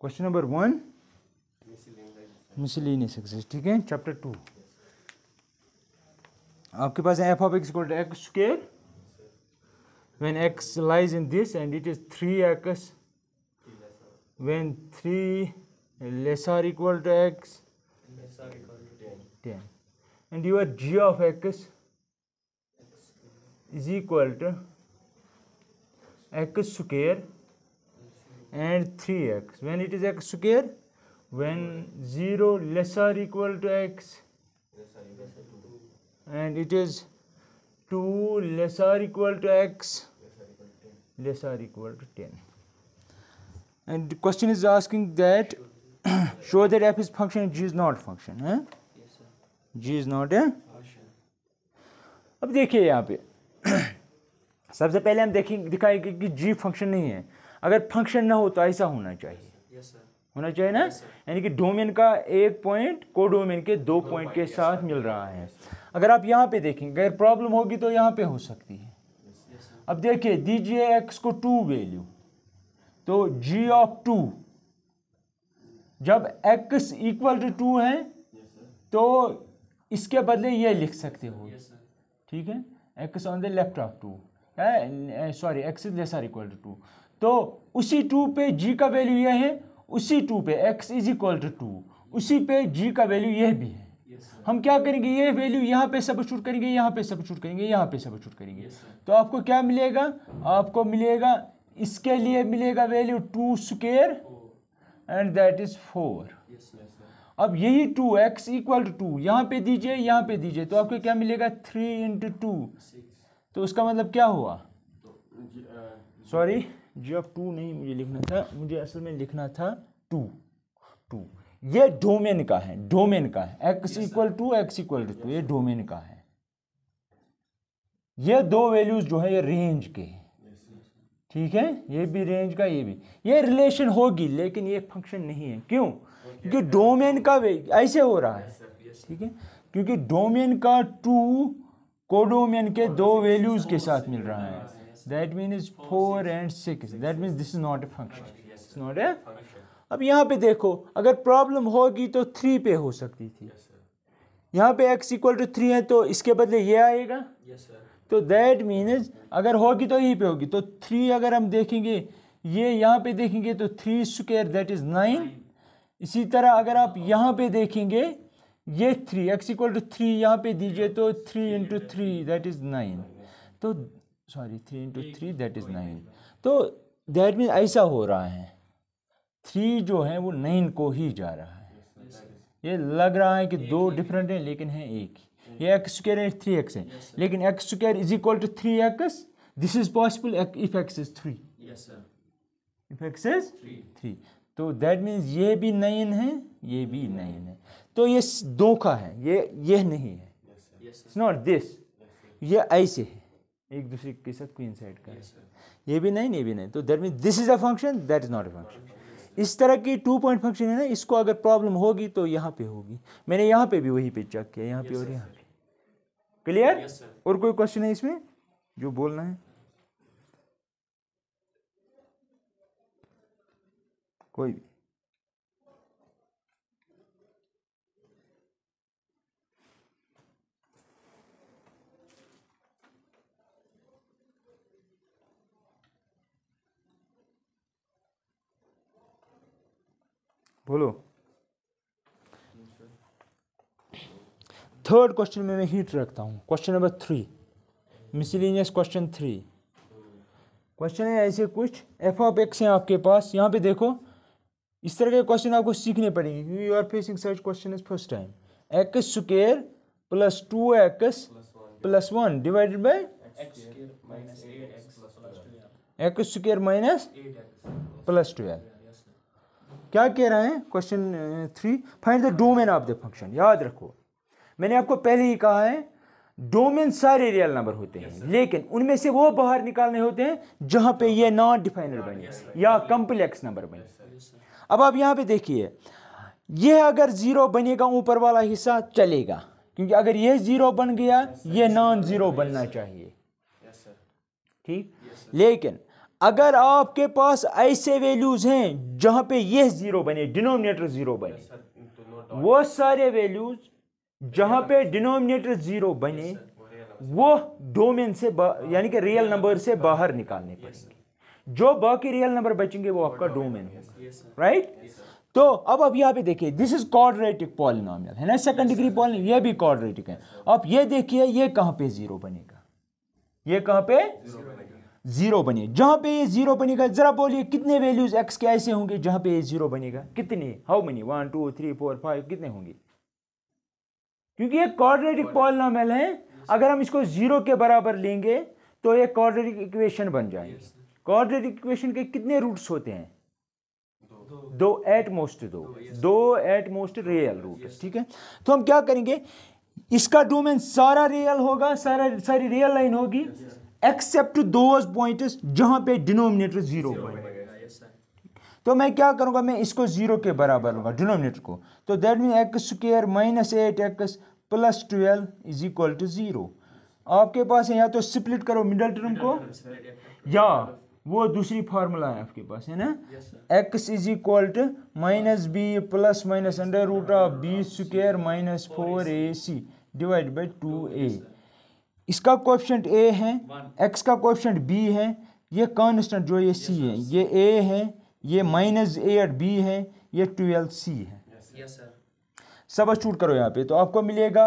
Question number 1 miscellaneous access, ठीक है, chapter 2। आपके पास है f of x equal to x square when x lies in this and it is 3x when 3 less or equal to x 10 and your g of x is equal to x square and 3x when it is x square when 0 less or equal to x and it is 2 less or equal to x less or equal to 10. And the question is asking that show that f is function and g is not function, है? g is not a अब देखिए यहाँ पे सबसे पहले हम दिखाएंगे कि g फंक्शन नहीं है। अगर फंक्शन ना हो तो ऐसा होना चाहिए, होना चाहिए ना, यानी कि डोमेन का एक पॉइंट कोडोमेन के 2 पॉइंट के साथ मिल रहा है। अगर आप यहाँ पे देखेंगे अगर प्रॉब्लम होगी तो यहाँ पे हो सकती है। अब देखिए दीजिए x को 2 वैल्यू, तो g ऑफ 2 जब x इक्वल टू 2 है तो इसके बदले ये लिख सकते हो, ठीक है, x on the left of 2, sorry x is less और इक्वल टू 2, तो उसी 2 पे g का वैल्यू ये है, उसी 2 पे x इज इक्वल टू 2, उसी पे g का वैल्यू ये भी है। हम क्या करेंगे, ये वैल्यू यहाँ पे सब्स्टिट्यूट करेंगे, यहाँ पे सब्स्टिट्यूट करेंगे, यहाँ पे सब्स्टिट्यूट करेंगे, तो आपको क्या मिलेगा, आपको मिलेगा इसके लिए मिलेगा value 2 square and that is 4। अब यही 2x इक्वल टू 2 यहाँ पे दीजिए, यहाँ पे दीजिए, तो आपको क्या मिलेगा 3 इंटू 2, तो उसका मतलब क्या हुआ, सॉरी g ऑफ 2 नहीं मुझे लिखना था, मुझे असल में लिखना था 2। ये डोमेन का है, डोमेन का है, x equal to x equal to 2, ये डोमेन का है। ये दो वैल्यूज जो है ये रेंज के हैं, ठीक है, ये भी रेंज का, ये भी, ये रिलेशन होगी लेकिन ये फंक्शन नहीं है। क्यों? क्योंकि डोमेन का ऐसे हो रहा है, ठीक है, क्योंकि डोमेन का 2 कोडोमेन के 2 वैल्यूज के साथ मिल रहा है, that means 4 and 6, that means this is not a function, it's not a. अब यहाँ पे देखो अगर प्रॉब्लम होगी तो 3 पे हो सकती थी, यहाँ पे x इक्वल टू 3 है तो इसके बदले ये आएगा, तो दैट मीन्स अगर होगी तो यहीं पे होगी, तो 3 अगर हम देखेंगे ये यहाँ पे देखेंगे तो 3 स्क्वायर दैट इज 9। इसी तरह अगर आप यहाँ पे देखेंगे ये 3 x इक्वल टू 3 यहाँ पे दीजिए तो 3 इंटू 3 दैट इज 9, तो सॉरी 3 इंटू 3 दैट इज 9, तो दैट मीन्स ऐसा हो रहा है 3 जो है वो 9 को ही जा रहा है। ये लग रहा है कि 2 डिफरेंट हैं लेकिन है एक ही, ये x स्क्वायर है 3x है, लेकिन x square is equal to 3x, this is possible if x is 3, if x is 3, तो दैट मीन्स ये भी 9 है, ये भी 9 है, तो ये धोखा है, ये नहीं है, इट्स नॉट दिस, ये ऐसे है एक दूसरे के साथ कोइंसाइड कर, ये भी 9 ये भी 9, तो that means this is a function, that is not a function. इस तरह की 2 पॉइंट फंक्शन है ना, इसको अगर प्रॉब्लम होगी तो यहाँ पे होगी, मैंने यहाँ पे भी वही पे चेक किया, यहाँ पे और यहाँ पे, क्लियर? और कोई क्वेश्चन है इसमें जो बोलना है? कोई भी? बोलो। थर्ड क्वेश्चन में मैं हीट रखता हूँ, question number 3, miscellaneous question 3। Question है ऐसे कुछ, f ऑफ x है आपके पास, यहाँ पे देखो इस तरह के क्वेश्चन आपको सीखने पड़ेंगे क्योंकि you are facing such question is first time. x square plus 2x plus 1 divided by x square minus plus 12। क्या कह रहा है question 3? Find the domain of the function. याद रखो मैंने आपको पहले ही कहा है डोमेन सारे रियल नंबर होते हैं, लेकिन उनमें से वो बाहर निकालने होते हैं जहां पे ये नॉन डिफाइनर बने या कम्प्लेक्स नंबर बने। अब आप यहाँ पे देखिए, ये अगर 0 बनेगा ऊपर वाला हिस्सा चलेगा, क्योंकि अगर ये 0 बन गया ये नॉन 0 बनना चाहिए, ठीक। लेकिन अगर आपके पास ऐसे वैल्यूज हैं जहां पे ये जीरो बने, डिनोमिनेटर जीरो बने, वो सारे वैल्यूज जहां पे डिनोमिनेटर जीरो बने वो डोमेन से यानी कि रियल नंबर से बाहर निकालने पड़ेंगे। जो बाकी रियल नंबर बचेंगे वो आपका डोमेन होगा, राइट। तो अब आप यहाँ पे देखिए, दिस इज क्वाड्रेटिक पॉलिनोमियल है ना, सेकंड डिग्री पॉलिनोमियल, ये भी क्वाड्रेटिक है। आप ये देखिए ये कहां पे जीरो बनेगा, ये कहां पे जीरो बने, जहां पे ये जीरो बनेगा जरा बोलिए कितने वैल्यूज एक्स के ऐसे होंगे जहां पे ये जीरो बनेगा, कितने, हाउ मेनी, 1 2 3 4 5 कितने होंगे, क्योंकि ये क्वाड्रेटिक पॉलिनोमियल है। अगर हम इसको जीरो के बराबर लेंगे तो ये क्वाड्रेटिक इक्वेशन बन जाएगी। क्वाड्रेटिक इक्वेशन के कितने रूट्स होते हैं, दो एट मोस्ट, दो एट मोस्ट रियल रूट्स, ठीक है। तो हम क्या करेंगे, इसका डोमेन सारा रियल होगा, सारी रियल लाइन होगी एक्सेप्ट दोज पॉइंट्स जहां पे डिनोमिनेटर जीरो बने। तो मैं क्या करूंगा, मैं इसको जीरो के बराबर लूंगा डिनोमिनेटर को, तो that mean x square minus 8x plus 12 is equal to zero. आपके पास है या तो स्प्लिट करो मिडल टर्म को, या वो दूसरी फार्मूला है आपके पास है ना, x is equal to minus b plus minus under root of b square minus 4ac divide by 2a। इसका कोएफिशिएंट a है, x का कोएफिशिएंट b है, ये कांस्टेंट जो ये c है, ये a है, ये माइनस 8b है, ये 12c है। सब्स्टिट्यूट करो यहाँ पे तो आपको मिलेगा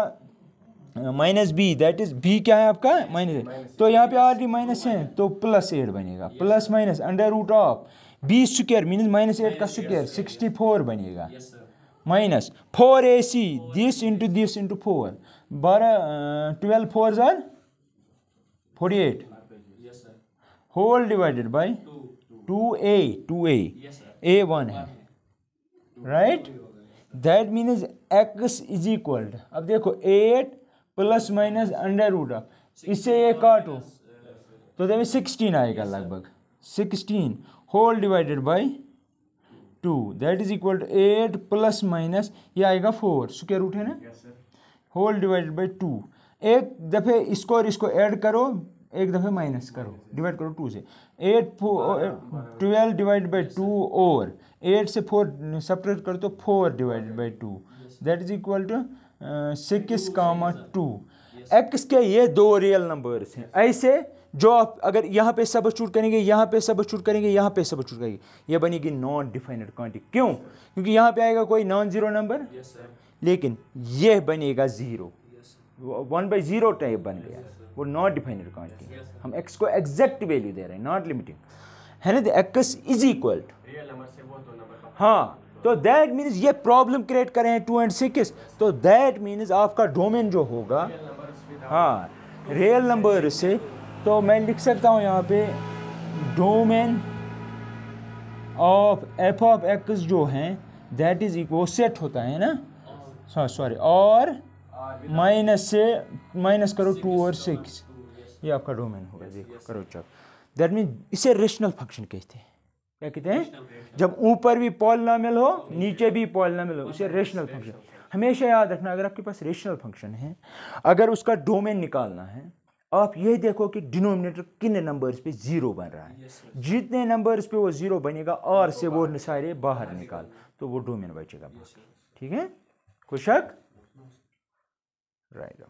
minus b, that is b क्या है आपका माइनस, तो यहाँ पे ऑलरेडी माइनस है तो प्लस 8 बनेगा, plus minus under root of b square mean minus 8 का स्क्वायर 64 बनेगा, माइनस 4ac दिस इंटू 4, 12 4 जार 48 whole divided by 2a a1 है, right. That means x is equal, अब देखो 8 plus minus under root of, इससे ये काटो तो देखिए 16 आएगा लगभग, 16 whole divided by 2 that is equal to 8 plus minus ये आएगा 4 स्क्वायर रूट है ना, होल डिवाइडेड बाई 2। एक दफ़े इसको और इसको ऐड करो, एक दफ़े माइनस करो, डिवाइड करो 2 से, 12 डिवाइड बाई 2 और 8 से 4 सेपरेट करो तो 4 divided by 2 that is equal to 6,2। X के ये दो रियल नंबर्स हैं ऐसे जो आप अगर यहाँ पे सब्स्टिट्यूट करेंगे, यहाँ पे सब्स्टिट्यूट करेंगे, यहाँ पे सब्स्टिट्यूट करेंगे, ये बनेगी नॉन डिफाइनेड क्वांटिटी। क्यों? क्योंकि यहाँ पे आएगा कोई नॉन जीरो नंबर, लेकिन ये बनेगा जीरो, 1/0 टाइप बन गया, वो नॉट डिफाइनेड क्वांटिटी। हम एक्स को एग्जैक्ट वैल्यू दे रहे हैं, नॉट लिमिटिंग, है ना। एक्स इज इक्वल टू, हाँ, तो दैट मीन्स ये प्रॉब्लम क्रिएट करें 2 और 6, तो दैट मीन्स आपका डोमेन जो होगा, हाँ, रियल नंबर से, तो मैं लिख सकता हूँ यहाँ पे domain of F of x जो हैं दैट इज इक्वल, सेट होता है ना, सॉरी, और माइनस से माइनस करो 2 और 6, ये आपका डोमेन होगा। देखो करो चेक, दैट मीन इसे रेशनल फंक्शन कहते हैं। क्या कहते हैं? जब ऊपर भी पॉलिनोमियल हो नीचे भी पॉलिनोमियल हो, उसे रेशनल फंक्शन। हमेशा याद रखना, अगर आपके पास रेशनल फंक्शन है, अगर उसका डोमेन निकालना है, आप ये देखो कि डिनोमिनेटर किन नंबर्स पे जीरो बन रहा है। जितने नंबर्स पे वो जीरो बनेगा और से वो सारे बाहर निकाल, तो वो डोमेन बचेगा। ठीक है, कोई शक? राइट।